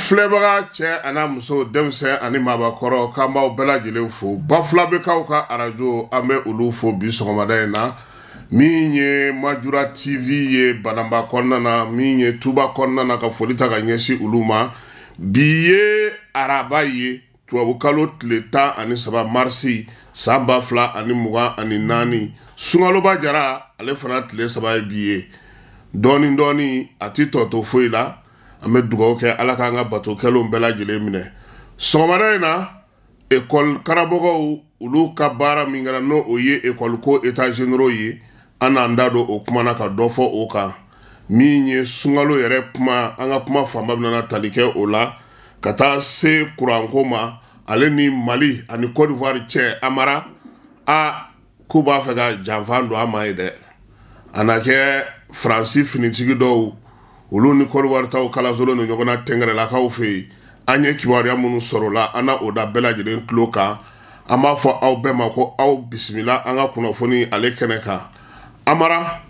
Flebara che ana muso demse ani mabakoro kamba obela jelen fo bafla be ka arajo ame ulu fo bi sogomada na minye majura tv ye banamba konna na minye tuba konna na ka folita ga nyesi uluma biye araba ye tuwabu kalo tleta ani saba marsi samba fla ani muga ani nani sungalo ba jara ale fana tle saba biye doni ati toto foila ame dugaw ke ala ka nga bato kelo bela jele mine sogomada na école karabogo ulu ka bara mingara no oye école ko état généraux ye ananda do okumana ka dofo oka minye sungalo yere puma anga puma famba na talike ola kata se kurankoma ale ni Mali ani Côte d'Ivoire che amara a kuba fega janfando amaide anake Francis finitigi do ulu ni Côte d'Ivoire taw kala zolo no nyogona tengere la kaw fe anye kibaria munu sorola ana oda bela jeden tloka ama fo aw bema ko aw bismillah anga kuno foni ale keneka amara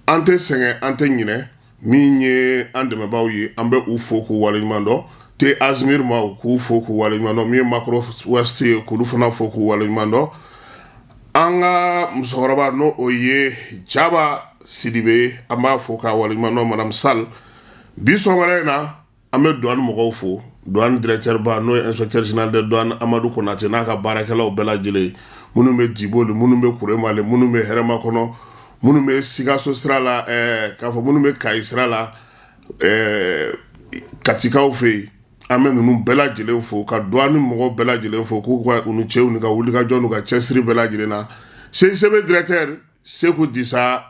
ante senge ante nyine minye ande mabawyi ambe ufoku walimando te azmir ma ku foku walimando mi makro west ku lufana foku walimando anga musoroba no oye jaba sidibe ama foka walimando madame Sall biso marena ame douane mogo fo douane directeur ba no inspecteur général de douane Amadou Konate naka barakela obela jele munu me dibole munu me kuremale munu me herema kono munu me siga sostrala kafo munu me kaisrala katika ofe ame nunu bela jele fo ka douane mogo bela jele fo ku kwa unu che unu ka wuli ka jonu ka chestri bela jele na sebe directeur Sekou Dissa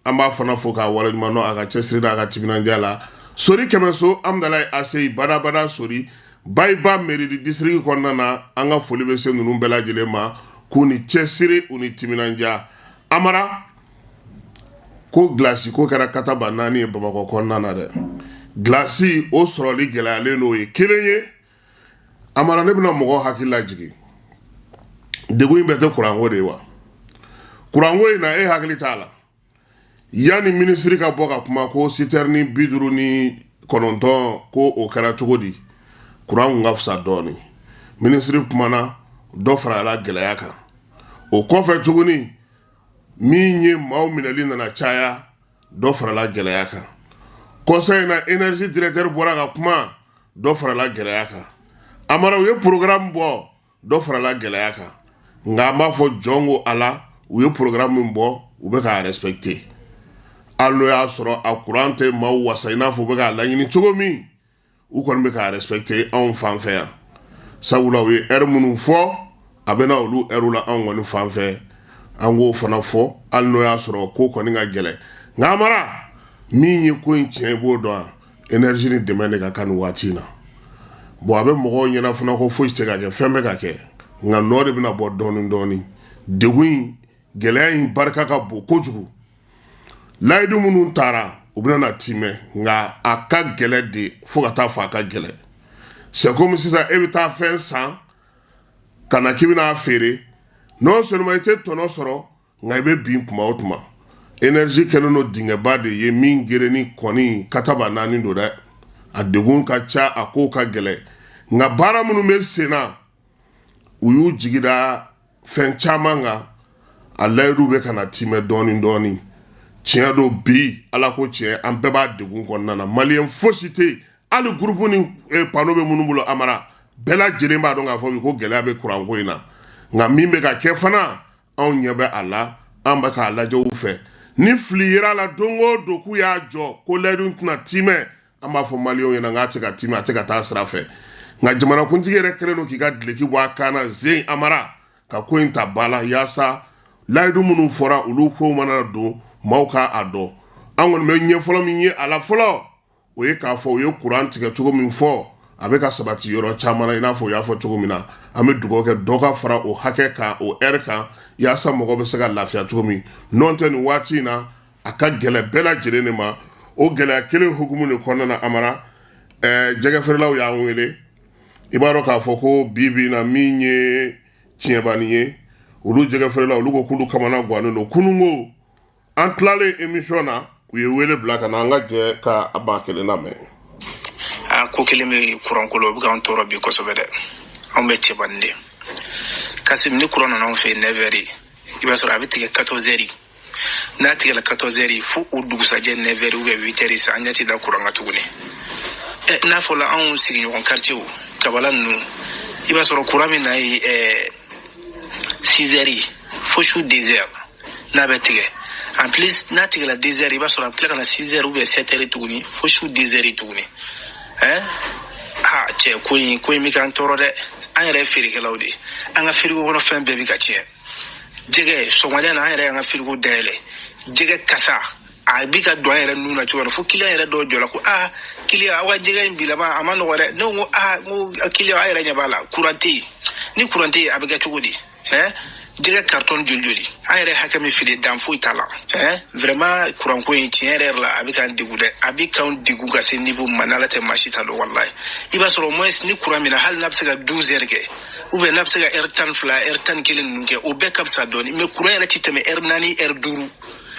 amba fana fo ka wala mano aka chestri na aka tibinanjala sori kemeso amdalai asei bada sori baiba meri di district konna na anga foli be sen nunu bela jele ma kuni chesiri uni timinanja amara ko glasi ko kara kata banani e babako konna na de glasi o soroli gela le no ye kelenye amara ne bina mogo hakila jigi degu imbete kurango de wa kurango ina e hakili tala yani ministri ka boka kuma ko siterni biduru ni kononton ko o kara chogodi kuran ngafsa doni ministri kumana do fara la gelayaka o kofe chogoni minye maw minali na chaya do fara la gelayaka conseil na energy directeur boraga kuma do fara la gelayaka amara we programme bo do fara la gelayaka ngamba fo jongo ala we programme mbo ube ka respecter allo ya soro akurante ma wasa ina fo be ga lanyini chogomi u kon be ka respecter en fanfé sawula we munu fo abena olu erula en woni fanfé ango fana fo allo ya soro ko ko nga gele ngamara minyi ko nche bo do energy ni demande ka kan watina bo abe mo nyina fana ko fo chite ga ke fembe ga ke nga node bina bo doni degun gele yin barka ka bo kojugu laidu munu tara ubina na time nga aka gele de fogata fa aka gele c'est comme si ça evita fin sans kana kibina afere non seulement était tono soro nga ibe bin kuma otuma énergie kelo no dinga bade ye mingere ni koni kataba nani do da adegun ka cha akoka gele nga bara munu me sena uyu jigida fen chamanga alaidu be kana time doni tiɲɛ do bi ala ko tiɲɛ an bɛɛ b'a degun kɔnɔna na maliyɛn fosi tɛ yen hali groupe ni pano bɛ minnu bolo amara bɛɛ lajɛlen b'a dɔn k'a fɔ ko gɛlɛya bɛ kuranko in na nka min bɛ ka kɛ fana anw ɲɛ bɛ a la an bɛ k'a lajɛ u fɛ ni fili yera la don o don k'u y'a jɔ ko layidu tɛna timɛ an b'a fɔ maliyɛnw ɲɛna k'a tɛ ka timɛ a tɛ ka taa sira fɛ nka jamanakuntigi yɛrɛ kɛlen don k'i ka dileki bɔ a kan na zen amara ka ko in ta ba la yaasa layidu minnu fɔra olu kow mana don mauka ado angon me nye folo mi nye ala folo o ye ka fo o ye courant tigɛ cogo min fɔ a bɛ ka sabati yɔrɔ caman na i n'a fɔ o y'a fɔ cogo min na an bɛ dugawu kɛ dɔ ka fara o hakɛ kan o heure kan yaasa mɔgɔ bɛ se ka lafiya cogo min n'o tɛ nin waati in na a ka gɛlɛ bɛɛ lajɛlen de ma o gɛlɛya kelen hukumu de kɔnɔna na amara jɛgɛfeerelaw y'an wele i b'a dɔn k'a fɔ ko bi na min ye tiɲɛbani ye olu jɛgɛfeerelaw olu ko k'olu kamana gannen don kununko an tilalen émission na u ye wele bila ka na an ka jɛ ka a ba kelen lamɛn a ko kelen bɛ kuran ko la o bɛ k'an tɔɔrɔ bi kosɛbɛ dɛ anw bɛ cɛbanin de Kasim ni kuran nana anw fɛ 9h i b'a sɔrɔ a bɛ tigɛ 14h n'a tigɛla 14h fo o dugusajɛ 9h ou bien 8h sa an ɲɛ tɛ da kuran kan tuguni n'a fɔla anw sigiɲɔgɔn quartier kabala ninnu i b'a sɔrɔ kuran min na ye 6h fo su 2h n'a bɛ tigɛ en plus n'a tigɛla 2h i b'a sɔrɔ a bɛ tila ka na 6h ou bien 7h tuguni fo su 2h tuguni cɛ ko in bɛ k'an tɔɔrɔ dɛ an yɛrɛ ye feerekɛlaw de an ka frigo kɔnɔ fɛn bɛɛ bɛ ka tiɲɛ jɛgɛ sɔgɔmada na an yɛrɛ y'an ka frigo dayɛlɛ jɛgɛ kasa a bi ka don an yɛrɛ nun na cogo fo client yɛrɛ dɔw jɔra ko client aw ka jɛgɛ in bilama a ma nɔgɔ dɛ ne ko n ko client a yɛrɛ ɲɛ b'a la courant tɛ yen ni courant tɛ yen a bɛ kɛ cogo di jɛgɛ carton joli an yɛrɛ hakɛ min fili dan foyi t'a la vraiment courant ko in tiɲɛ yɛrɛ la a bɛ k'an degun dɛ a bɛ k'an degun ka se niveau ma n'ala tɛ maa si t'a dɔn wallahi i b'a sɔrɔ moins ni courant min na hali n'a bɛ se ka 12h kɛ ou bien n'a bɛ se ka heure 12 heure 11 ninnu kɛ o bɛɛ ka fisa dɔɔni mais courant yɛrɛ tɛ tɛmɛ heure 4 heure 5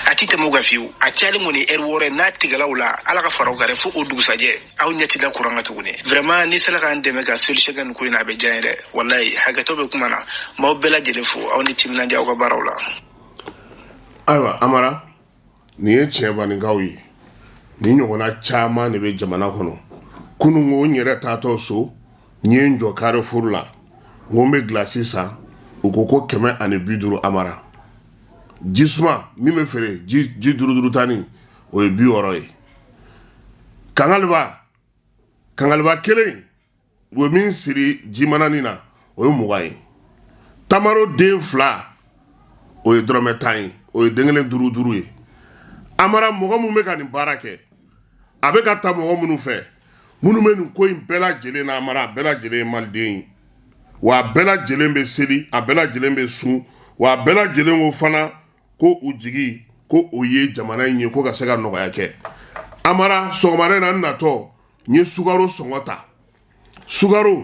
a tɛ tɛmɛ o kan fiyewu a cayalen kɔni heure 6 n'a tigɛla o la ala ka fara o kan dɛ fo o dugusajɛ aw ɲɛ tɛ da courant kan tuguni vraiment ni sera k'an dɛmɛ ka solution kɛ nin ko in na a bɛ diya n ye dɛ wallahi hakɛtɔ bɛ kuma na m'aw bɛɛ lajɛlen fo aw ni timinandiya aw ka baaraw la ayiwa Amara nin ye tiɲɛ baninkaw ye ni ɲɔgɔnna caman de bɛ jamana kɔnɔ kunun ko n yɛrɛ taatɔ so n ye n jɔ Carrefour la n ko n bɛ glace san u ko ko 150 Amara jisuma min bɛ feere ji duruduru tani o ye 60 ye kangaliba kelen o min siri jimanani na o ye 20 ye tamaro den 2 o ye dɔrɔmɛ 10 ye o ye den kelen duruduru ye Amara mɔgɔ mun bɛ ka nin baara kɛ a bɛ ka taa mɔgɔ minnu fɛ minnu bɛ nin ko in bɛɛ lajɛlen na Amara a bɛɛ lajɛlen ye maliden ye wa a bɛɛ lajɛlen bɛ seli a bɛɛ lajɛlen bɛ sun wa a bɛɛ lajɛlen ko fana ko u jigi ko o ye jamana in ye ko ka se ka nɔgɔya kɛ Amara sɔgɔmada na natɔ n ye sukaro sɔngɔ ta sukaro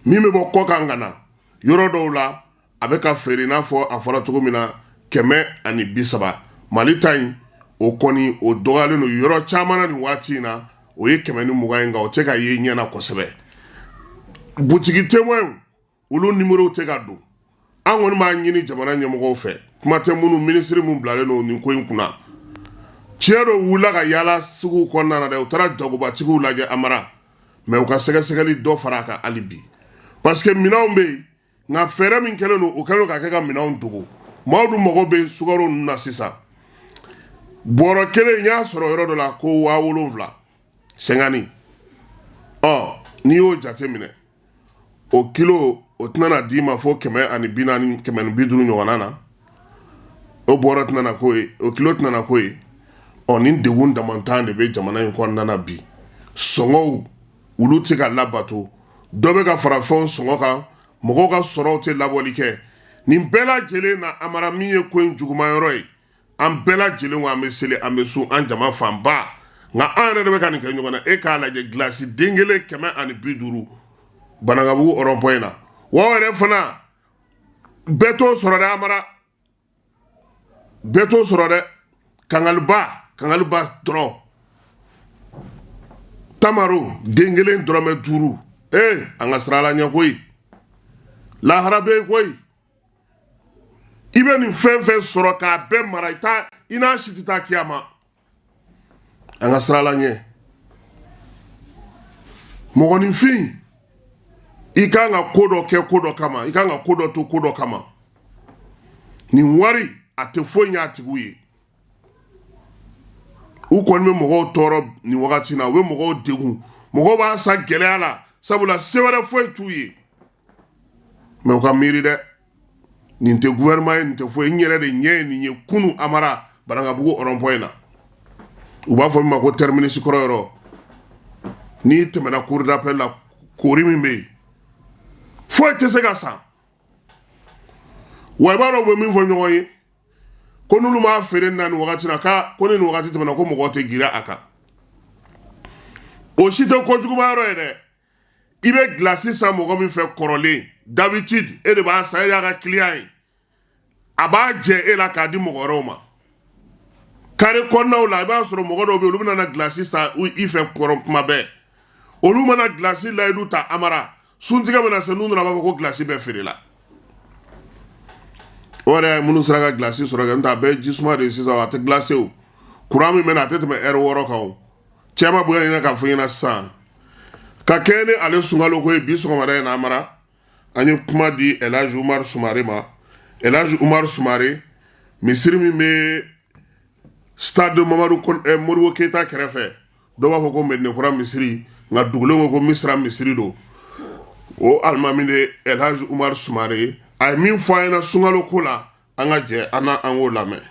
min bɛ bɔ kɔ kan ka na yɔrɔ dɔw la a bɛ ka feere n'a fɔ a fɔra cogo min na 130 Mali ta in o kɔni o dɔgɔyalen don yɔrɔ caman na nin waati in na o ye 120 ye nka o tɛ ka ye ɲɛna kosɛbɛ butigi témoin olu numéro tɛ ka don an kɔni b'a ɲini jamana ɲɛmɔgɔw fɛ kuma tɛ minnu ministre mun bilalen don nin ko in kunna tiɲɛ dɔ wulila ka yaala suguw kɔnɔna na dɛ u taara jagobatigiw lajɛ Amara mais u ka sɛgɛsɛgɛli dɔ fara a kan hali bi parce que minɛnw bɛ yen nka fɛɛrɛ min kɛlen don o kɛlen don ka kɛ ka minɛnw dogo maaw dun mago bɛ sukaro ninnu na sisan bɔrɔ kelen n y'a sɔrɔ yɔrɔ dɔ la ko 70,000 50 n'i y'o jate minɛ o kilo o tɛna d'i ma fo 140 150 ɲɔgɔnna na o bɔrɔ tɛna k'o ye o kilo tɛna k'o ye nin degun damantan de bɛ jamana in kɔnɔna na bi sɔngɔw olu tɛ ka labato dɔ bɛ ka fara fɛnw sɔngɔ kan mɔgɔw ka sɔrɔw tɛ labɔli kɛ nin bɛɛ lajɛlen na Amara min ye ko in juguman yɔrɔ ye an bɛɛ lajɛlen ko an bɛ seli an bɛ sun an jama fanba nka an yɛrɛ de bɛ ka nin kɛ ɲɔgɔn na e k'a lajɛ glace den kelen 150 Banankabugu rond-point na wa yɛrɛ fana bɛɛ t'o sɔrɔ dɛ Amara bɛɛ t'o sɔrɔ dɛ kangaliba dɔrɔn tamaro den kelen dɔrɔmɛ 5 an ka sirala ɲɛ koyi lahara bɛ yen koyi i bɛ nin fɛn fɛn sɔrɔ k'a bɛɛ mara i n'a si tɛ taa kiyama an ka sirala ɲɛ mɔgɔninfin i kan ka ko dɔ kɛ ko dɔ kama i kan ka ko dɔ to ko dɔ kama nin wari a tɛ foyi ɲɛ a tigiw ye u kɔni bɛ mɔgɔw tɔɔrɔ nin wagati na u bɛ mɔgɔw degun mɔgɔw b'a sa gɛlɛya la sabula se wɛrɛ foyi t'u ye mais u ka miiri dɛ nin tɛ gouvernement ye nin tɛ foyi n yɛrɛ de ɲɛ ye nin ye kunu Amara Banankabugu rond-point na u b'a fɔ min ma ko terminus kɔrɔ yɔrɔ n'i tɛmɛna cour d'appel la kori min bɛ yen foyi tɛ se ka san wa i b'a dɔn u bɛ min fɔ ɲɔgɔn ye ko n'olu m'a feere nin na nin wagati na ko ni nin wagati tɛmɛna ko mɔgɔw tɛ girin a kan o si tɛ kojuguba yɔrɔ ye dɛ i bɛ glace san mɔgɔ min fɛ kɔrɔlen d'habitude e de b'a san e y'a ka client ye a b'a jɛ e la k'a di mɔgɔ wɛrɛw ma carré kɔnɔnaw la i b'a sɔrɔ mɔgɔ dɔw bɛ yen olu bɛ na glace san i fɛ kɔrɔ kuma bɛɛ olu mana glace layidu ta amara suntiga mana se nu nana b'a fɔ ko glace bɛɛ feerela o yɛrɛ minnu sera ka glace sɔrɔ kɛ n'o tɛ a bɛɛ jisuma de sisan a tɛ glace o courant min bɛ na a tɛ tɛmɛ heure 6 kan o cɛ ma bonya ɲinɛ k'a fɔ ɲɛna sisan ka kɛɲɛ ni ale sunkalo ko ye bi sɔgɔmada in na amara an ye kuma di Elhaji Umaru Sumare ma Elhaji Umaru Sumare misiri min bɛ stade Modibo Keyita kɛrɛfɛ dɔw b'a fɔ ko Mɛdinɛkura misiri nka dugulen ko Misira misiri don o alimami de Elhaji Umaru Sumare a ye min fɔ an ɲɛna sunkalo ko la an ka jɛ an k'o lamɛn.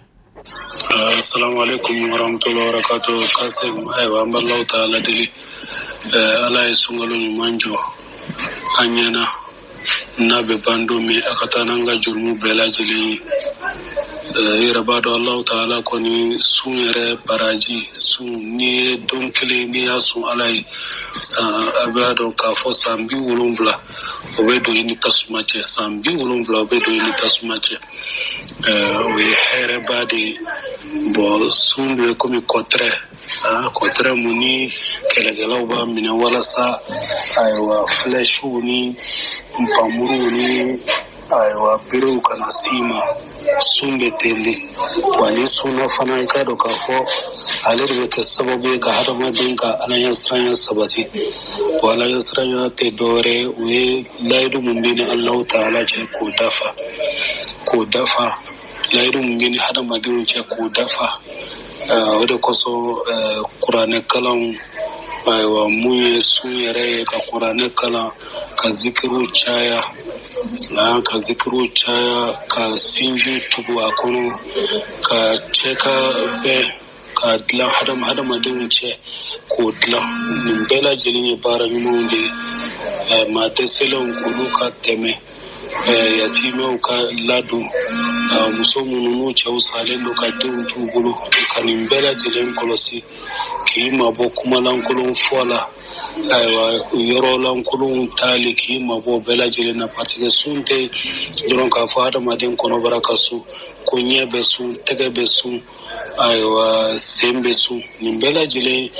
Assalamu alaikum warahmatullahi wabarakatuh. Kasim ayiwa an b'Alahu ta'ala deli ala ye sunkalo ɲuman jɔ an ɲɛna n'a bɛ ban don min a ka taa n'an ka jurumu bɛɛ lajɛlen ye i yɛrɛ b'a dɔn Alahu ta'ala kɔni sun yɛrɛ baraji sun n'i ye don kelen n'i y'a sun ala ye a b'a dɔn k'a fɔ san 70 o bɛ don i ni tasuma cɛ san 70 o bɛ don i ni tasuma cɛ o ye hɛrɛba de ye bon sun bɛ komi kɔtɛrɛ mun ni kɛlɛkɛlaw b'a minɛ walasa ayiwa flèchew ni npanmuruw ni ayiwa berew kana s'i ma sun bɛ teli wa ni sunna fana i k'a dɔn k'a fɔ ale de bɛ kɛ sababu ye ka hadamaden ka alaɲɛsiranya sabati wa alaɲɛsiranya tɛ dɔwɛrɛ ye o ye layidu mun bɛ ni Alahu ta'ala cɛ k'o dafa layidu mun bɛ ni hadamadenw cɛ k'o dafa o de kosɔn kuranɛ kalanw ayiwa mun ye sun yɛrɛ ye ka kuranɛ kalan ka zikiriw caya ka sinjiw tugu a kɔnɔ ka cɛ ka bɛn ka dilan hadamadenw cɛ k'o dilan nin bɛɛ lajɛlen ye baara ɲumanw de ye maa dɛsɛlenw k'olu ka tɛmɛ yatimɛw ka ladon muso minnu n'u cɛw salen don ka denw t'u bolo ka nin bɛɛ lajɛlen kɔlɔsi k'i mabɔ kumalankolon fɔ la ayiwa yɔrɔ lankolonw taali k'i mabɔ bɛɛ lajɛlen na parce que sun tɛ dɔrɔn k'a fɔ adamaden kɔnɔbara ka sun ko ɲɛ bɛ sun tɛgɛ bɛ sun ayiwa sen bɛ sun nin bɛɛ lajɛlen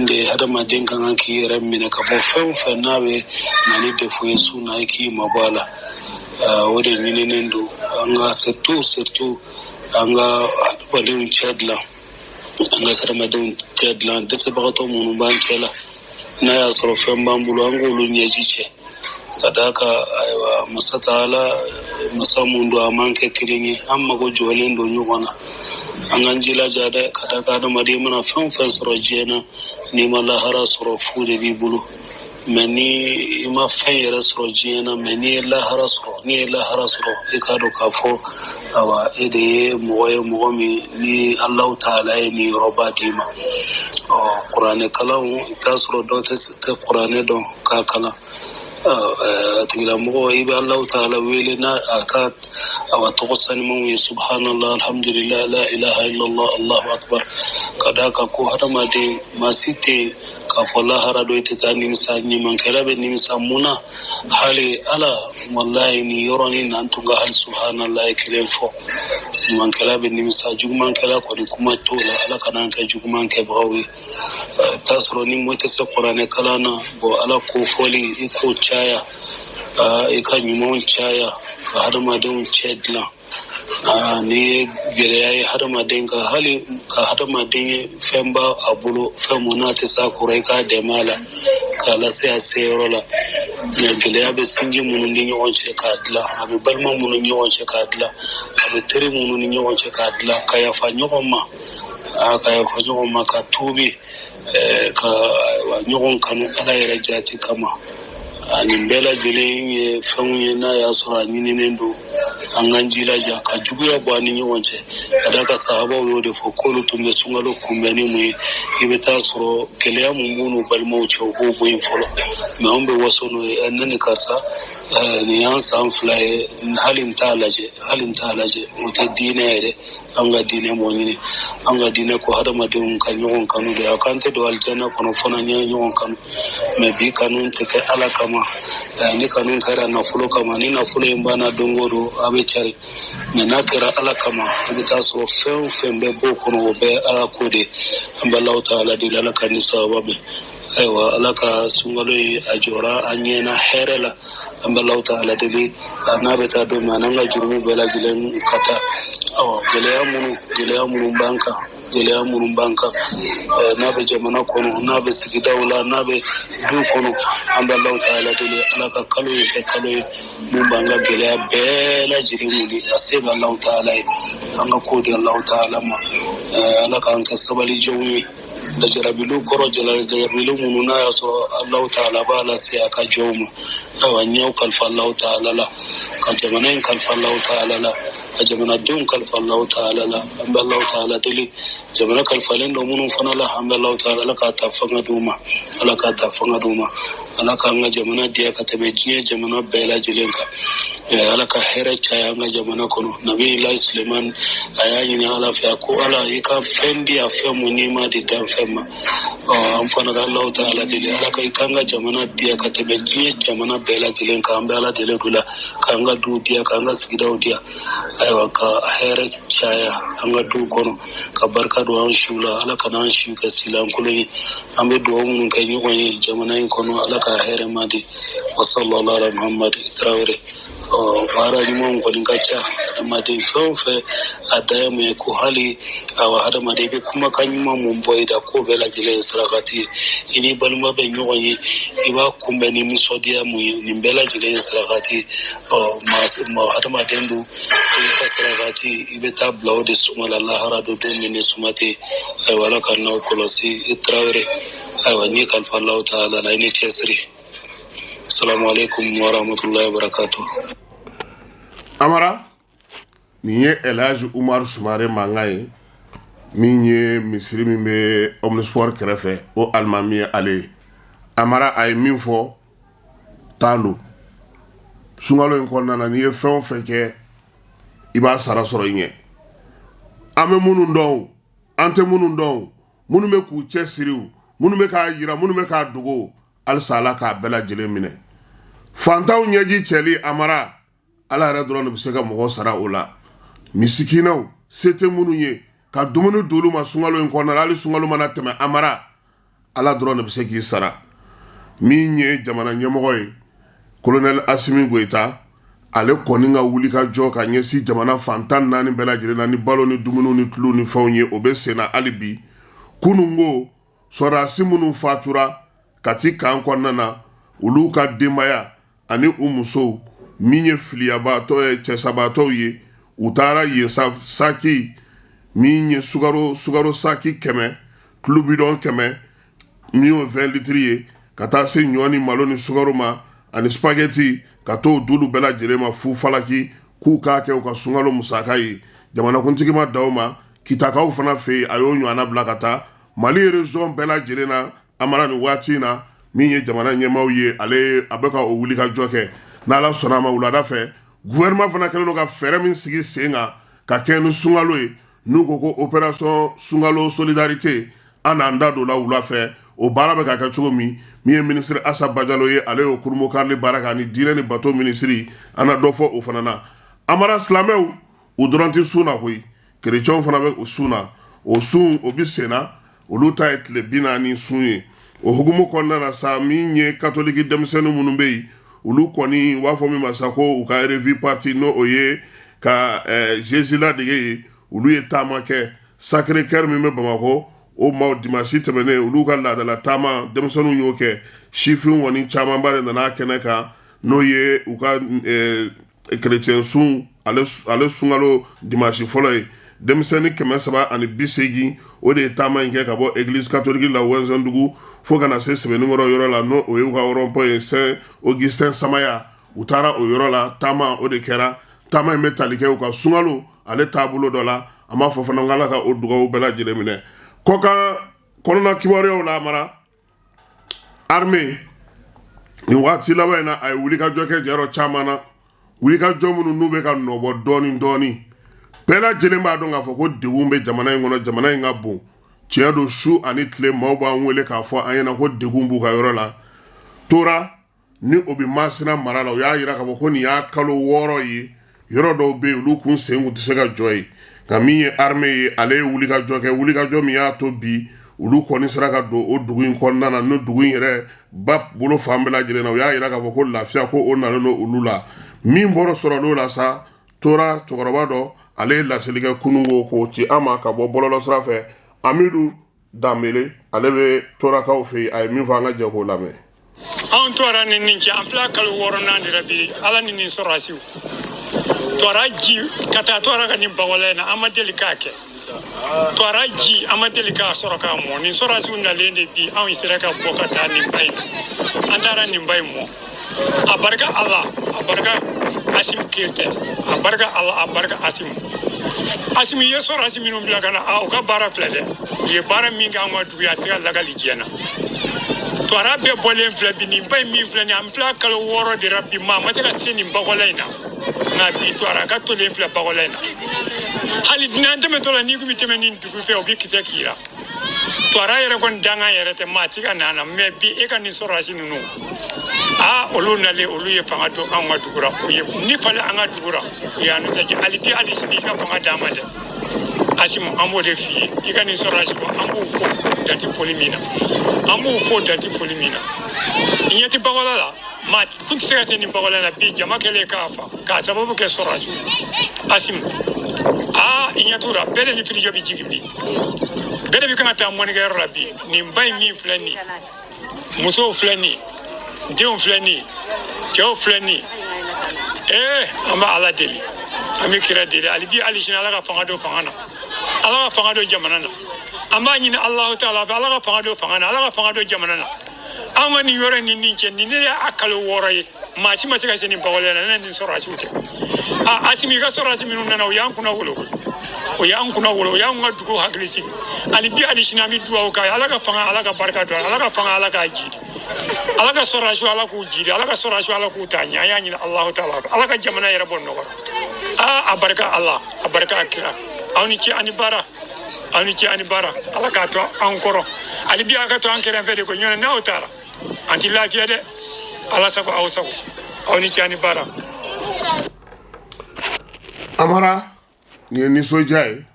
de adamaden kan kan k'i yɛrɛ minɛ ka bɔ fɛn o fɛn n'a bɛ na ni defo ye sun na i k'i mabɔ a la o de ɲininen don an ka surtout an ka adamadenw cɛ dilan an ka adamadenw cɛ dilan dɛsɛbagatɔ minnu b'an cɛ la n'a y'a sɔrɔ fɛn b'an bolo an k'olu ɲɛji cɛ ka d'a kan ayiwa masa ta'ala masa mun don a man kɛ kelen ye an mago jɔlen don ɲɔgɔn na an k'an jilaja dɛ ka d'a kan adamaden mana fɛn o fɛn sɔrɔ diɲɛ na n'i ma lahara sɔrɔ fu de b'i bolo mais ni i ma fɛn yɛrɛ sɔrɔ diɲɛ na mais n'i ye lahara sɔrɔ i k'a dɔn k'a fɔ awa e de ye mɔgɔ ye mɔgɔ min ni Alahu ta'ala ye nin yɔrɔba d'i ma kuranɛ kalanw i t'a sɔrɔ dɔw tɛ kuranɛ dɔn k'a kalan a tigilamɔgɔ i bɛ Alahu ta'ala wele n'a a ka awa tɔgɔ sanimanw ye subhanallah alhamdulillah la ilaha illallah allahu akbar ka d'a kan ko hadamaden maa si tɛ k'a fɔ lahara dɔ i tɛ taa nimisa ɲumankɛla bɛ nimisa mun na hali ala wallahi nin yɔrɔnin na an tun ka hali subhanallah kelen fɔ ɲumankɛla bɛ nimisa jugumankɛla kɔni kuma t'o la ala kana an kɛ juguman kɛbagaw ye i t'a sɔrɔ ni mɔ tɛ se kuranɛ kalan na bon ala ko fɔli i k'o caya i ka ɲumanw caya ka hadamadenw cɛ dilan ni ye gɛlɛya ye hadamaden kan hali ka hadamaden ye fɛn b'a a bolo fɛn mun n'a tɛ s'a kɔrɔ i k'a dɛmɛ a la k'a lase a seyɔrɔ la gɛlɛya bɛ sinji minnu ni ɲɔgɔn cɛ k'a dilan a bɛ balima minnu ni ɲɔgɔn cɛ k'a dilan a bɛ teri minnu ni ɲɔgɔn cɛ k'a dilan ka yafa ɲɔgɔn ma ka tuubi ka ɲɔgɔn kanu ala yɛrɛ jati kama nin bɛɛ lajɛlen ye fɛnw ye n'a y'a sɔrɔ a ɲininen don an k'an jilaja ka juguya bɔ an ni ɲɔgɔn cɛ ka d'a kan sahabaw y'o de fɔ k'olu tun bɛ sunkalo kunbɛn ni mun ye i bɛ taa sɔrɔ gɛlɛya mun b'u n'u balimaw cɛ u b'o bɔ yen fɔlɔ mais anw bɛ waso n'o ye ne ni karisa nin y'an san 2 ye hali n t'a lajɛ o tɛ diinɛ ye dɛ an ka diinɛ mɔ ɲini an ka diinɛ ko hadamadenw ka ɲɔgɔn kanu de a k'an tɛ don alijana kɔnɔ fana n ye ɲɔgɔn kanu mais bi kanu tɛ kɛ ala kama ni kanu kɛra nafolo kama ni nafolo in banna don o don a bɛ cari mais n'a kɛra ala kama i bɛ taa sɔrɔ fɛn o fɛn bɛ b'o kɔnɔ o bɛɛ ala ko de an bɛ Alahu ta'ala deli ala ka ni sababa bɛn aiwa alaka sungalo ajora anyena herela ambalau ta'ala dele anabe ta do mananga jurumi bela jilen kata geleya munu banka nabe jamana kono nabe sigidawla nabe du kono ambalau ta'ala dele alaka kalo mun banga geleya bela jirimuli aseba Allah ta'ala anga kodi Allah ta'ala ma alaka anka sabali jawmi da jarabilu koro jarabilu mununa ya so Allah ta'ala bala sai aka jawmu awanyau kalfa Allah ta'ala la ka jamanen kalfa Allah ta'ala la ka jamana dun kalfa Allah ta'ala la amba Allah ta'ala dili jamana kalfalen do munun fana la amba Allah ta'ala la ka tafanga duma alaka nga jamana dia ka tabe jiye jamana bela jilenka alaka hera chaya nga jamana kono nabi Allah Suleiman ayayi ni ala fa ko ala yika fendi afemu ni ma di dan fema amfana ga Allah ta'ala dili alaka ikanga jamana dia ka tabe jiye jamana bela jilenka amba ala dile dula kanga du dia kanga sigida dia aywa ka hera chaya anga du kono ka barka do an shula alaka nan shi ka silan kulani ambe do mun kai ni wani jamana in kono alaka hera madi wa sallallahu ala Muhammad Traore bara nyuma ngoli ngacha madi fonfe adaya me ko hali awa hada madi be kuma kanyuma mumboida ko bela jile sarakati ini balma be nyoni iba kumbe ni misodia mu ni bela jile sarakati ma hada madendu ko sarakati ibeta blawde sumala Allah harado do min sumati ay wala kanna kolosi Traore ay wani kan fallahu ta'ala la ni chesri. Assalamu alaikum wa rahmatullahi wa barakatuh. Amara ni Elhaj Umar Sumare Mangaye minye misiri min be Omnisport kɛrɛfɛ o Almami ale Amara ay min fɔ tando sungalo in kɔnɔna ni ye fɛn o fɛn kɛ i b'a sara sɔrɔ i ɲɛ an bɛ minnu dɔn an tɛ minnu dɔn minnu bɛ k'u cɛ siriw minnu bɛ k'a yira minnu bɛ k'a dogo alisa Ala k'a bɛɛ lajɛlen minɛ fantanw ɲɛji cɛli Amara Ala yɛrɛ dɔrɔn de bɛ se ka mɔgɔ sara o la misikinaw se tɛ minnu ye ka dumuni d'olu ma sungalo in kɔnɔna hali sungalo mana tɛmɛ Amara Ala dɔrɔn de bɛ se k'i sara min ye jamana ɲɛmɔgɔ ye Colonel Assimi Goïta ale kɔni ka wuli ka jɔ ka ɲɛsin jamana fantan naani bɛɛ lajɛlen na ni balo ni dumuni ni tulu ni fɛnw ye o bɛ senna hali bi kunungo sɔrɔdasi minnu fatura Kati kan kɔnɔna na olu ka denbaya ani u musow min ye filiyabaatɔ ye cɛsabaatɔw ye u taara yen saki min ye sugaro saki 100 tulu bidɔn 100 min ye 20 litiri ye ka taa se ɲɔ ni malo ni sugaro ma ani spaghetti ka t'o dulu bɛɛ lajɛlen ma fu falaki k'u k'a kɛ u ka sungalo musaka ye jamanakuntigi ma da o ma kitakaw fana fɛ yen a y'o ɲɔgɔnna bila ka taa Mali région bɛɛ lajɛlen na Amara ni waati na min ye jamana ɲɛmaaw ye ale a bɛ ka o wuli ka jɔ kɛ n'Ala sɔnna a ma wulada fɛ gouvernement fana kɛlen don ka fɛɛrɛ min sigi sen kan ka kɛ ni sungalo ye n'u ko ko opération sungalo solidarité an n'an da don la wula fɛ o baara bɛ ka kɛ cogo min ye ministre Assa Bajalo ye ale y'o kurumo karili baara kɛ ani diinɛ ni bato ministre an na dɔ fɔ o fana na Amara silamɛw u dɔrɔn tɛ sun na koyi chrétiens fana bɛ o sun na o sun o bi sen na olu ta ye tile 40 sun ye o hukumu kɔnɔna na sa min ye catholique denmisɛnnin minnu bɛ yen olu kɔni b'a fɔ min ma sa ko u ka revue parti n'o o ye ka Jésus ladege ye olu ye taama kɛ Sacré Cœur min bɛ Bamakɔ o maaw dimanche tɛmɛnen olu ka laadala taama denmisɛnninw y'o kɛ sifin kɔni camanba de nana kɛnɛ kan n'o ye u ka chrétien sun ale sunkalo dimanche fɔlɔ ye denmisɛnnin 380 o de ye taama in kɛ ka bɔ église catholique la Wɛnzɛndugu fo kana se Sɛbɛninkɔrɔ yɔrɔ la n'o o ye u ka rond-point ye Saint Augustin Samaya u taara o yɔrɔ la taama o de kɛra taama in bɛ tali kɛ u ka sunkalo ale taabolo dɔ la an b'a fɔ fana ko Ala ka o dugawu bɛɛ lajɛlen minɛ kɔkan kɔnɔna kibaruyaw la Amara armée nin waati laban in na a ye wulikajɔ kɛ jɔyɔrɔ caman na wulikajɔ minnu n'u bɛ ka nɔbɔ dɔɔni dɔɔni bɛɛ lajɛlen b'a dɔn k'a fɔ ko degun bɛ jamana in kɔnɔ jamana in ka bon tiɲɛ don su ani tile maaw b'an wele k'a fɔ an ɲɛna ko degun b'u ka yɔrɔ la tora ni o bɛ Masina mara la o y'a jira k'a fɔ ko nin y'a kalo 6 ye yɔrɔ dɔw bɛ yen olu kun sen kun tɛ se ka jɔ ye nka min ye armée ye ale ye wulikajɔ kɛ wulikajɔ min y'a to bi olu kɔni sera ka don o dugu in kɔnɔna na no dugu in yɛrɛ ba bolo fan bɛɛ lajɛlen na u y'a yira k'a fɔ ko lafiya ko o nalen no olu la min bɔra sɔrɔlo la sa tora cɛkɔrɔba dɔ ale ye laseli kɛ kunungo k'o ci an ma ka bɔ bɔlɔlɔ sira fɛ Amidu Dambele ale bɛ torakaw fɛ yen a ye min fɔ an ka jɛ k'o lamɛn. An tora ni nin cɛ an filɛ kalo 6nan de la bi ala ni nin sɔrɔsiw tora ji ka taa tora ka nin bawɔlɛ na an ma deli k'a kɛ tora ji an ma deli k'a sɔrɔ k'a mɔ nin sɔrɔsiw nalen de bi anw sera ka bɔ ka taa nin ba in na an taara nin ba in mɔ a barika ala a barika Asim Keyita a barika ala a barika Asim ye sɔrɔsi minnu bila ka na u ka baara filɛ dɛ u ye baara min kɛ an ka dugu ye a tɛ ka lagali diɲɛ na tora bɛɛ bɔlen filɛ bi nin ba in min filɛ nin an filɛ kalo 6 de la bi ma tɛ ka se nin bagɔla in na nka bi tora ka tolen filɛ bagɔla in na hali n'an tɛmɛtɔ la n'i ko bɛ tɛmɛ nin dugu fɛ u bɛ kisɛ k'i la tora yɛrɛ kɔni dangan yɛrɛ tɛ maa ti ka na na mɛ bi e ka nin sɔrɔsi ninnu olu nalen olu ye fanga to an ka dugu la u ye ni falen an ka dugu la u y'an nisɔndiya hali bi hali sini i ka fanga d'an ma dɛ Asimu an b'o de f'i ye i ka nin sɔrɔsi an b'o fɔ dati foli min na an b'o fɔ dati foli min na i ɲɛ tɛ bagɔla la maa kun tɛ se ka tɛ nin bagɔla la bi jama kɛlen k'a fa k'a sababu kɛ sɔrɔsi Asimu i ɲɛ t'o la bɛɛ de ni filijɔ bɛ jigin bi bɛɛ de bɛ kan ka taa mɔnikɛyɔrɔ la bi nin ba in min filɛ nin musow filɛ nin denw filɛ nin cɛw filɛ nin an bɛ ala deli an bɛ kira deli hali bi hali sini ala ka fanga don fanga na ala ka fanga don jamana na an b'a ɲini Alahu Taala fɛ ala ka fanga don fanga na ala ka fanga don jamana na an ka nin yɔrɔ ni nin cɛ nin ne y'a kalo 6 ye maa si ma se ka se nin bagɔlɛ na ne nin sɔrɔsiw tɛ Asimi ka sɔrɔsi minnu nana u y'an kunna wolo o y'an kunna wolo o y'an ka dugu hakili sigi hali bi hali sini an bɛ dugawu k'a ye ala ka fanga ala ka barika don ala ka fanga ala k'a jidi ala ka sɔrɔsiw ala k'u jidi ala ka sɔrɔsiw ala k'u ta ɲɛ an y'a ɲini Alahu Taala fɛ ala ka jamana yɛrɛ bɔ nɔgɔ a barika ala a barika kira aw ni ce ani baara ala k'a to an kɔrɔ hali bi a ka to an kɛrɛfɛ de ko ɲɔgɔn n'aw taara an ti lafiya dɛ ala sago aw sago aw ni ce ani baara. Amara ni ye nisɔndiya ye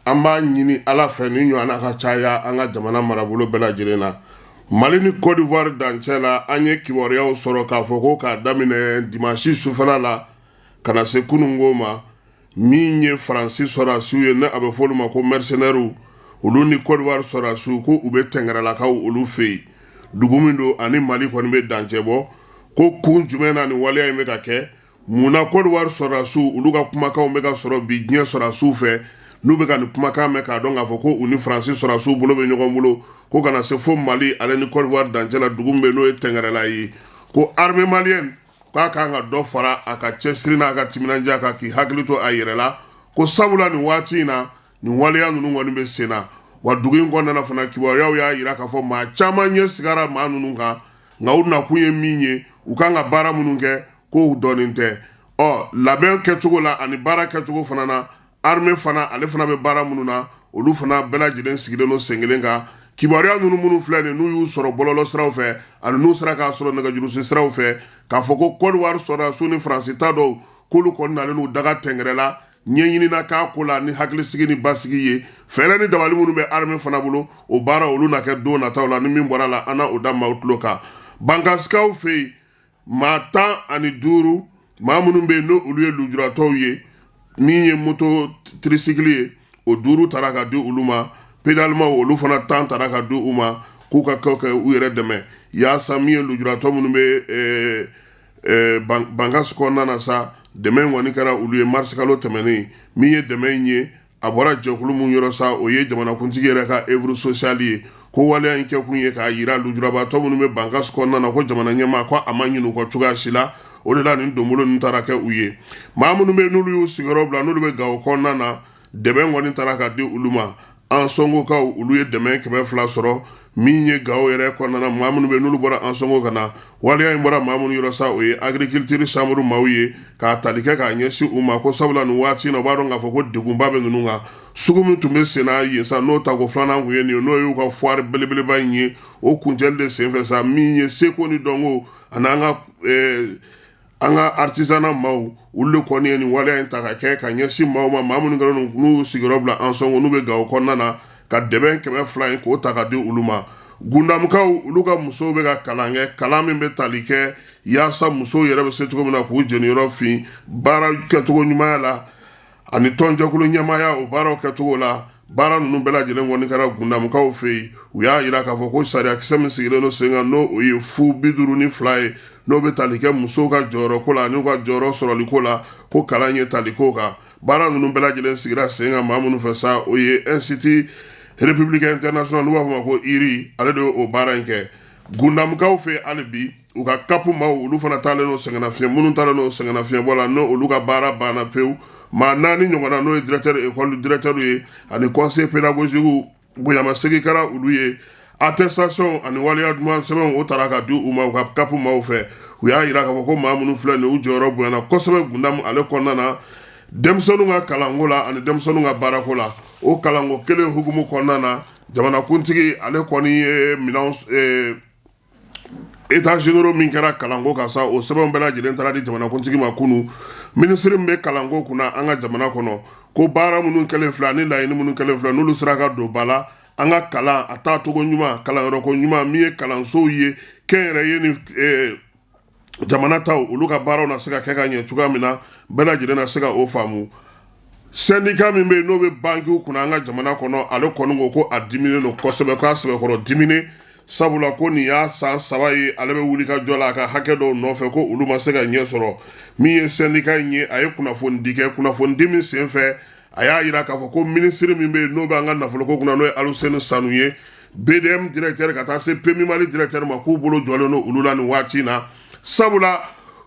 an b'a ɲini ala fɛ ni ɲɔgɔnna ka caya an ka jamana marabolo bɛɛ lajɛlen na Mali ni Côte d'Ivoire dancɛ la an ye kibaruyaw sɔrɔ k'a fɔ ko k'a daminɛ dimanche sufɛla la ka na se kunungo ma min ye Faransi sɔrɔsiw ye ne a bɛ fɔ olu ma ko mercenaires olu ni Côte d'Ivoire sɔrɔsiw ko u bɛ tɛngɛrɛlakaw olu fɛ yen dugu min don ani Mali kɔni bɛ dancɛ bɔ ko kun jumɛn na ni waleya in bɛ ka kɛ munna Côte d'Ivoire sɔrɔsiw olu ka kumakanw bɛ ka sɔrɔ bi diɲɛ sɔrɔsiw fɛ n'u bɛ ka nin kumakan mɛn k'a dɔn k'a fɔ ko u ni Faransi sɔrɔsiw bolo bɛ ɲɔgɔn bolo ko kana se fo Mali ale ni Côte d'Ivoire dancɛ la dugu min bɛ n'o ye tɛngɛrɛla ye ko armée malienne k'a kan ka dɔ fara a ka cɛsiri n'a ka timinandiya kan k'i hakili to a yɛrɛ la ko sabula nin waati in na nin waleya ninnu kɔni bɛ sen na wa dugu in kɔnɔna fana kibaruyaw y'a yira k'a fɔ maa caman ɲɛ sigara maa ninnu kan nka u nakun ye min ye u kan ka baara minnu kɛ k'o dɔnnen tɛ labɛn kɛcogo la ani baara kɛcogo fana na armée fana ale fana bɛ baara minnu na olu fana bɛɛ lajɛlen sigilen don sen kelen kan kibaruya minnu filɛ nin n'u y'u sɔrɔ bɔlɔlɔ siraw fɛ ani n'u sera k'a sɔrɔ nɛgɛjurusi siraw fɛ k'a fɔ ko Côte d'Ivoire sɔrɔsiw ni Faransi ta dɔw k'olu kɔni nalen n'u daga tɛngɛrɛ la ɲɛɲinina k'a ko la ni hakilisigi ni basigi ye fɛɛrɛ ni dabali minnu bɛ armée fana bolo o baara olu na kɛ don nataw la ni min bɔra la an na o da maaw tulo kan bankasikaw fɛ yen maa 15 maa minnu bɛ yen n'olu ye lujuratɔw ye min ye moto tricycle ye o 5 taara ka di olu ma pédalement olu fana 10 taara ka di u ma k'u ka kɛ u yɛrɛ dɛmɛ yaasa min ye lujuratɔ minnu bɛ bankasi kɔnɔna na sa dɛmɛ kɔni kɛra olu ye mars kalo tɛmɛnen min ye dɛmɛ in ye a bɔra jɛkulu min yɔrɔ sa o ye jamanakuntigi yɛrɛ ka œuvre sociale ye ko waleya in kɛ kun ye k'a yira lujurabatɔ minnu bɛ bankasi kɔnɔna na ko jamana ɲɛmaa ko a ma ɲini u kɔ cogoya si la o de la nin donbolo ninnu taara kɛ u ye maa minnu bɛ n'olu y'u sigiyɔrɔ bila n'olu bɛ Gawo kɔnɔna na dɛmɛ kɔni taara ka di olu ma an sɔngokaw olu ye dɛmɛ 200 sɔrɔ min ye Gawo yɛrɛ kɔnɔna na maa minnu bɛ n'olu bɔra an sɔngo ka na waleya in bɔra maa minnu yɔrɔ sa o ye agriculture chambre maaw ye k'a tali kɛ k'a ɲɛsin u ma ko sabula nin waati in na u b'a dɔn k'a fɔ ko degunba bɛ ninnu kan sugu min tun bɛ sen na yen sa n'o tako filanan kun ye nin ye n'o y'u ka foire belebeleba in ye o kuncɛli de senfɛ sa min ye seko ni dɔnko ani an ka artisanat maaw olu de kɔni ye nin waleya in ta ka kɛ ka ɲɛsin maaw ma maa minnu kɛra n'u sigiyɔrɔ bila an sɔngo n'u bɛ Gawo kɔnɔna na ka dɛbɛn 200 in k'o ta ka di olu ma gundamukaw olu ka musow bɛ ka kalan kɛ kalan min bɛ tali kɛ yaasa musow yɛrɛ bɛ se cogo min na k'u jeniyɔrɔ fin baara kɛcogo ɲumanya la ani tɔnjɛkulu ɲɛmaya o baaraw kɛcogo la baara ninnu bɛɛ lajɛlen kɔni kɛra gundamukaw fɛ yen u y'a yira k'a fɔ ko sariyakisɛ min sigilen no sen kan n'o o ye fu 52 ye n'o bɛ tali kɛ musow ka jɔyɔrɔ ko la n'u ka jɔyɔrɔ sɔrɔli ko la ko kalan ye tali ko kan baara ninnu bɛɛ lajɛlen sigira sen kan maa minnu fɛ sa o ye Institut républicain international n'u b'a fɔ ma ko IRI ale de y'o baara in kɛ gundamukaw fɛ hali bi u ka kapu maaw olu fana taalen no sɛgɛnnafiɲɛ minnu taalen no sɛgɛnnafiɲɛbɔ la n'o olu ka baara banna pewu maa 4 ɲɔgɔnna n'o ye directeur école directeur ye ani conseil pédagogique bonyamasegin kɛra olu ye attestation ani waleya duman sɛbɛnw o taara ka di u ma u ka kapu maaw fɛ u y'a yira k'a fɔ ko maa minnu filɛ nin u jɔyɔrɔ bonyana kosɛbɛ gundamu ale kɔnɔna na denmisɛnninw ka kalanko la ani denmisɛnninw ka baarako la o kalanko kelen hukumu kɔnɔna na jamanakuntigi ale kɔni ye minɛn état généraux min kɛra kalanko kan sa o sɛbɛnw bɛɛ lajɛlen taara di jamanakuntigi ma kunu ministre min bɛ kalanko kunna an ka jamana kɔnɔ ko baara minnu kɛlen filɛ ani laɲini minnu kɛlen filɛ n'olu sera ka don ba la an ka kalan a taacogo ɲuman kalanyɔrɔko ɲuman min ye kalansow ye kɛnyɛrɛye ni jamana taw olu ka baaraw na se ka kɛ ka ɲɛ cogoya min na bɛɛ lajɛlen na se ka o faamu syndicat min bɛ yen n'o bɛ bankiw kunna an ka jamana kɔnɔ ale kɔni ko a diminen don kosɛbɛ k'a sɛbɛkɔrɔ diminen sabula ko nin y'a san 3 ye ale bɛ wuli ka jɔ la a ka hakɛ dɔw nɔfɛ ko olu ma se ka ɲɛ sɔrɔ min ye syndicat in ye a ye kunnafoni di kɛ kunnafoni di min sen fɛ a y'a yira k'a fɔ ko ministre min bɛ yen n'o bɛ an ka nafoloko kunna n'o ye Aluseni Sanu ye BDM directeur ka taa se PMI Mali directeur ma k'u bolo jɔlen don olu la nin waati in na sabula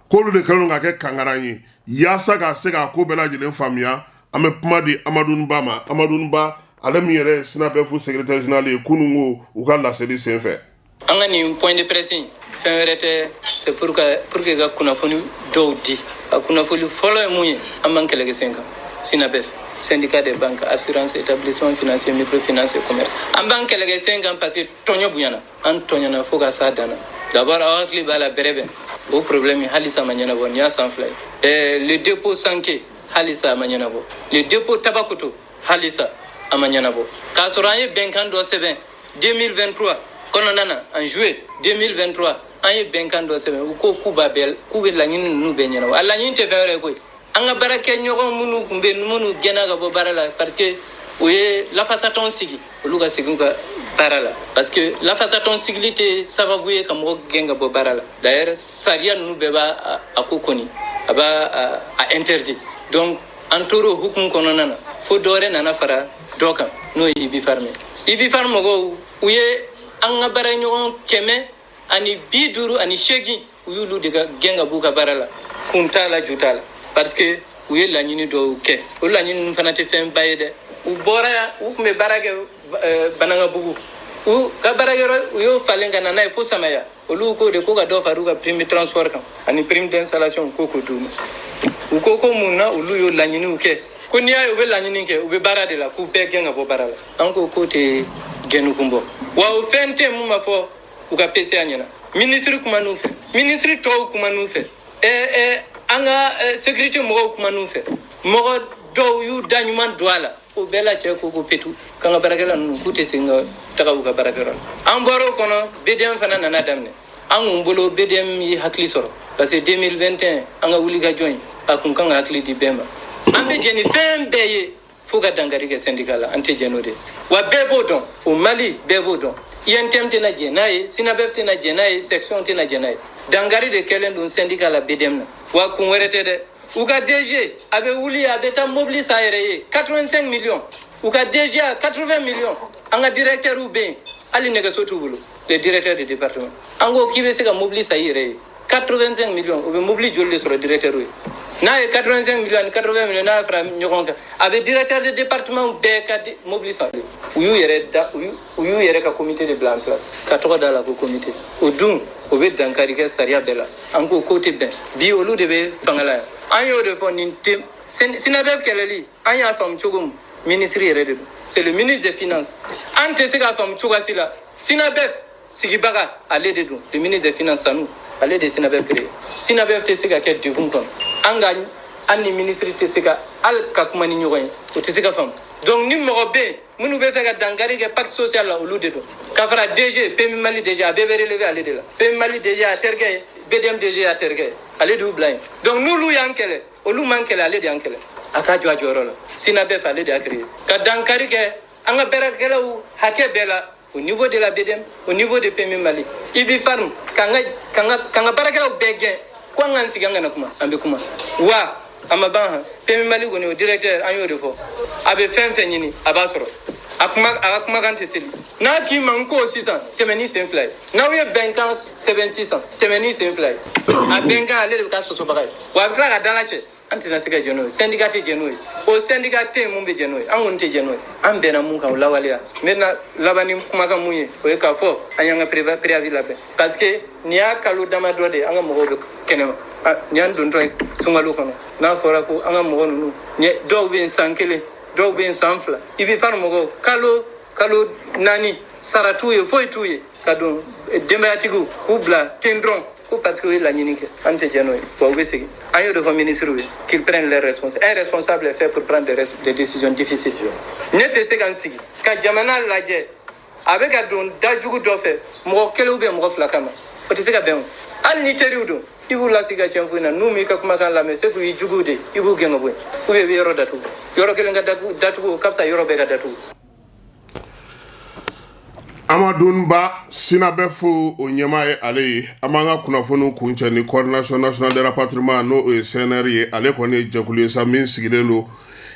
k'olu de kɛlen ka kɛ kangaran ye yaasa ka se ka ko bɛɛ lajɛlen faamuya an bɛ kuma di Amadu Ba ma Amadu Ba ale min yɛrɛ SNAPEF secrétaire général ye kunun ko u ka laseli sen fɛ an ka nin point de presse fɛn wɛrɛ tɛ c'est pour que ka kunnafoni dɔw di a kunnafoni fɔlɔ ye mun ye an b'an kɛlɛ kɛ sen kan SNAPEF syndicat des banques assurance établissement financier microfinance et commerce an b'an kɛlɛ kɛ sen kan parce que tɔɲɔ bonyana an tɔɲɔna fo ka s'a danna d'abord aw hakili b'a la bɛrɛbɛn o problème halisa ma ɲɛnabɔ nin y'a san 2 ye le dépôt sanke halisa ma ɲɛnabɔ le dépôt tabakoto halisa a ma ɲɛnabɔ k'a sɔrɔ an ye bɛnkan dɔ sɛbɛn 2023 kɔnɔna na en juillet 2023 an ye bɛnkan dɔ sɛbɛn u ko k'u bɛ laɲini ninnu bɛɛ ɲɛnabɔ a laɲini tɛ fɛn wɛrɛ ye koyi an ka baarakɛɲɔgɔn minnu tun bɛ minnu gɛnna ka bɔ baara la parce que o ye lafasatɔn sigi olu ka segin u ka baara la parce que lafasatɔn sigili tɛ sababu ye ka mɔgɔ gɛn ka bɔ baara la d'ailleurs sariya ninnu bɛɛ b'a a ko kɔni a b'a a interdit donc an tor'o hukumu kɔnɔna na fo dɔ wɛrɛ nana fara dɔ kan n'o ye Ibifarm ye Ibifarm mɔgɔw u ye an ka baaraɲɔgɔn 150 ani 8 u y'olu de ka gɛn ka b'u ka baara la kun t'a la ju t'a la parce que u ye laɲini dɔw kɛ o laɲini ninnu fana tɛ fɛn ba ye dɛ u bɔra yan u tun bɛ baara kɛ Banangabugu u ka baarakɛyɔrɔ u y'o falen ka na n'a ye fo Samaya olu ko de ko ka dɔ fara u ka prime de transport kan ani prime d'installation ko k'o d'u ma u ko mun na olu y'o laɲiniw kɛ ko n'i y'a ye u bɛ laɲini kɛ u bɛ baara de la k'u bɛɛ gɛn ka bɔ baara la an ko k'o tɛ gɛnnukun bɔ wa o fɛn tɛ mun ma fɔ u ka PCA ɲɛna ministre kuma n'u fɛ ministre tɔw kuma n'u fɛ an ka sécurité mɔgɔw kuma n'u fɛ mɔgɔ dɔw y'u da ɲuman don a la o bɛɛ la cɛ ko petu k'an ka baarakɛla ninnu k'u tɛ segin ka taga u ka baarakɛyɔrɔ la an bɔra o kɔnɔ BDM fana nana daminɛ an kun bolo BDM ye hakili sɔrɔ parce que 2021 an ka wuli ka jɔn ye a kun kan ka hakili di bɛɛ ma an bɛ jɛ ni fɛn bɛɛ ye fo ka dankari kɛ syndicat la an tɛ jɛ n'o de wa bɛɛ b'o dɔn o Mali bɛɛ b'o dɔn INTM tɛna jɛ n'a ye SNAPEF tɛna jɛ n'a ye section tɛna jɛ n'a ye dankari de kɛlen don syndicat la BDM na wa kun wɛrɛ tɛ dɛ u ka DG a bɛ wuli a bɛ taa mobili san yɛrɛ ye 85 millions u ka DG a 80 millions an ka directeurs bɛ yen hali nɛgɛso t'u bolo les directeurs de département an ko k'i bɛ se ka mobili san i yɛrɛ ye 85 millions u bɛ mobili joli de sɔrɔ directeurs ye n'a ye 85 millions ni 80 millions n'a fara ɲɔgɔn kan a bɛ directeur de département bɛɛ ka mobili san u y'u yɛrɛ ka comité de bila en place ka tɔgɔ d'a la ko comité o dun o bɛ dankari kɛ sariya bɛɛ la an ko k'o tɛ bɛn bi olu de bɛ fanga la yan an y'o de fɔ nin tɛ SNAPEF kɛlɛli an y'a faamu cogo min ministre yɛrɛ de don c'est le ministre des finances an tɛ se k'a faamu cogoya si la SNAPEF sigibaga ale de don le ministre des finances Sanu ale de SNAPEF créé SNAPEF tɛ se ka kɛ degun kɔnɔ an ni ministre tɛ se ka hali ka kuma ni ɲɔgɔn ye o tɛ se ka faamu donc ni mɔgɔ bɛ yen minnu bɛ fɛ ka dankari kɛ pacte social la olu de don ka fara DG PMI Mali DG a bɛɛ bɛ relevé ale de la PMI Mali DG a terikɛ ye BDM DG a terikɛ ye ale de y'u bila yen donc n'olu y'an kɛlɛ olu man kɛlɛ ale de y'an kɛlɛ a k'a jɔ a jɔyɔrɔ la SINABEF ale de y'a créé ka dankari kɛ an ka baarakɛlaw hakɛ bɛɛ la au niveau de la BDM au niveau de PMI Mali IBI Farm k'an ka baarakɛlaw bɛɛ gɛn ko an k'an sigi an kana kuma an bɛ kuma wa a ma ban han PMI Mali kɔni o directeur an y'o de fɔ a bɛ fɛn fɛn ɲini a b'a sɔrɔ a ka kumakan tɛ seli n'a k'i ma n ko sisan tɛmɛ ni sen fila ye n'aw ye bɛnkan sɛbɛn sisan tɛmɛ ni sen fila ye a bɛnkan ale de bɛ k'a sɔsɔbaga ye wa a bɛ tila ka dala cɛ an tɛna se ka jɛ n'o ye syndicat tɛ jɛ n'o ye o syndicat tɛ yen mun bɛ jɛ n'o ye an kɔni tɛ jɛ n'o ye an bɛnna mun kan o lawaleya n bɛna laban ni kumakan mun ye o ye k'a fɔ an y'an ka préavis labɛn parce que nin y'a kalo damadɔ de an ka mɔgɔw bɛ kɛnɛma nin y'an dontɔ ye sunkalo kɔnɔ n'a fɔra ko an ka mɔgɔ ninnu dɔw bɛ yen san 1 dɔw bɛ yen san 2 IBI Farm mɔgɔw kalo 4 sara t'u ye foyi t'u ye ka don denbayatigiw k'u bila ten dɔrɔn ko parce que o ye laɲini kɛ an tɛ jɛ n'o ye wa u bɛ segin an y'o de fɔ ministre ye qu'ils prennent leurs responsabilités un responsable est fait pour prendre des décisions difficiles ne tɛ se ka n sigi ka jamana lajɛ a bɛ ka don dajugu dɔ fɛ mɔgɔ 1 ou bien mɔgɔ 2 kama o tɛ se ka bɛn o hali ni teriw don i b'u lasigi ka tiɲɛ f'u ɲɛna n'u m'i ka kumakan lamɛn se k'u y'i juguw de i b'u gɛn ka bɔ yen ou bien i bɛ yɔrɔ datugu yɔrɔ kelen ka datugu o ka fisa yɔrɔ bɛɛ ka datugu. Amadunba SINABEF o ɲɛmaa ye ale ye an b'an ka kunnafoniw kuncɛ ni coordination nationale de rapatriement n'o ye CNR ye ale kɔni ye jɛkulu ye sa min sigilen don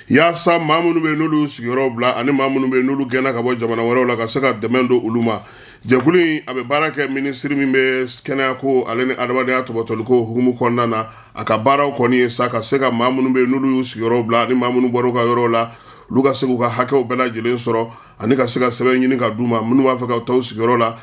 yaasa maa minnu bɛ n'olu sigiyɔrɔ bila ani maa minnu bɛ n'olu gɛnna ka bɔ jamana wɛrɛw la ka se ka dɛmɛ don olu ma jɛkulu in a bɛ baara kɛ minisiri min bɛ kɛnɛya ko ale ni adamadenya tɔbɔtɔli ko hukumu kɔnɔna na a ka baaraw kɔni ye sa ka se ka maa minnu bɛ n'olu y'u sigiyɔrɔ bila ani maa minnu bɔra u ka yɔrɔw la olu ka se k'u ka hakɛw bɛɛ lajɛlen sɔrɔ ani ka se ka sɛbɛn ɲini ka d'u ma minnu b'a fɛ ka taa u sigiyɔrɔ la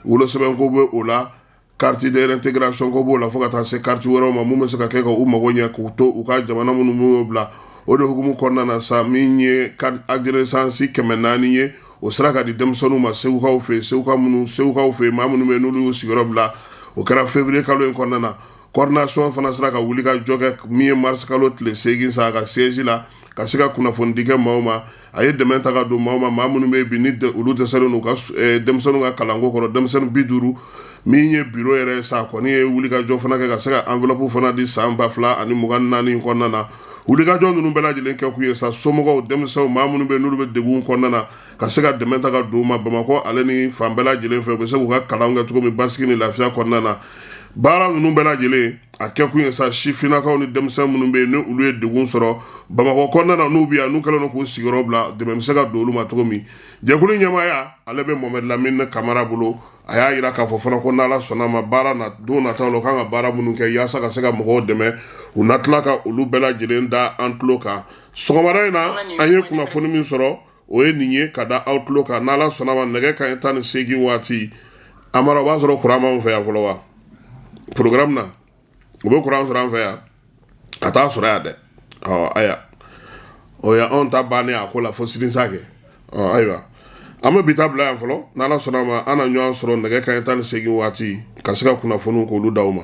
wolosɛbɛn ko bɛ o la carte d'intégration ko b'o la fo ka taa se carte wɛrɛw ma mun bɛ se ka kɛ ka u mago ɲɛ k'u to u ka jamana minnu y'o bila o de hukumu kɔnɔna na sa min ye acte de naissance 400 ye o sera ka di denmisɛnninw ma segukaw fɛ segukaw fɛ maa minnu bɛ n'olu y'u sigiyɔrɔ bila o kɛra février kalo in kɔnɔna na coordination fana sera ka wuli ka jɔ kɛ min ye mars kalo tile 8 sa a ka siège la ka se ka kunnafoni di kɛ maaw ma a ye dɛmɛ ta ka don maaw ma maa minnu bɛ bi ni olu dɛsɛlen n'u ka denmisɛnninw ka kalanko kɔrɔ denmisɛnnin 50 min ye bureau yɛrɛ sa kɔni ye wuli ka jɔ fana kɛ ka se ka enveloppe fana di san 2024 in kɔnɔna na wulikajɔ ninnu bɛɛ lajɛlen kɛ k'u ye sa somɔgɔw denmisɛnw maa minnu bɛ n'olu bɛ degun kɔnɔna na ka se ka dɛmɛ ta ka don ma Bamakɔ ale ni fan bɛɛ lajɛlen fɛ u bɛ se k'u ka kalanw kɛ cogo min basigi ni lafiya kɔnɔna na baara ninnu bɛɛ lajɛlen a kɛ kun ye sa sifinnakaw ni denmisɛn minnu bɛ yen ni olu ye degun sɔrɔ Bamakɔ kɔnɔna na n'u bɛ yan n'u kɛlen don k'u sigiyɔrɔ bila dɛmɛ bɛ se ka don olu ma cogo min jɛkulu ɲɛmaaya ale bɛ Mohamed Lamine Kamara bolo a y'a jira k'a fɔ fana ko n'Ala sɔnna ma baara na don nataw la u kan ka baara minnu kɛ yaasa ka se ka mɔgɔw dɛmɛ u na tila ka olu bɛɛ lajɛlen da an tulo kan sɔgɔmada in na an ye kunnafoni min sɔrɔ o ye nin ye ka da aw tulo kan n'Ala sɔnna ma nɛgɛ kanɲɛ 18 waati Amara o b'a sɔrɔ kuran b'anw fɛ yan fɔlɔ wa programme na u bɛ kuran sɔrɔ an fɛ yan a t'a sɔrɔ yan dɛ aya o ya anw ta bannen a ko la fo sini sa kɛ ayiwa an bɛ bi ta bila yan fɔlɔ n'Ala sɔnna ma an na ɲɔgɔn sɔrɔ nɛgɛ kanɲɛ 18 waati ka se ka kunnafoniw k'olu d'aw ma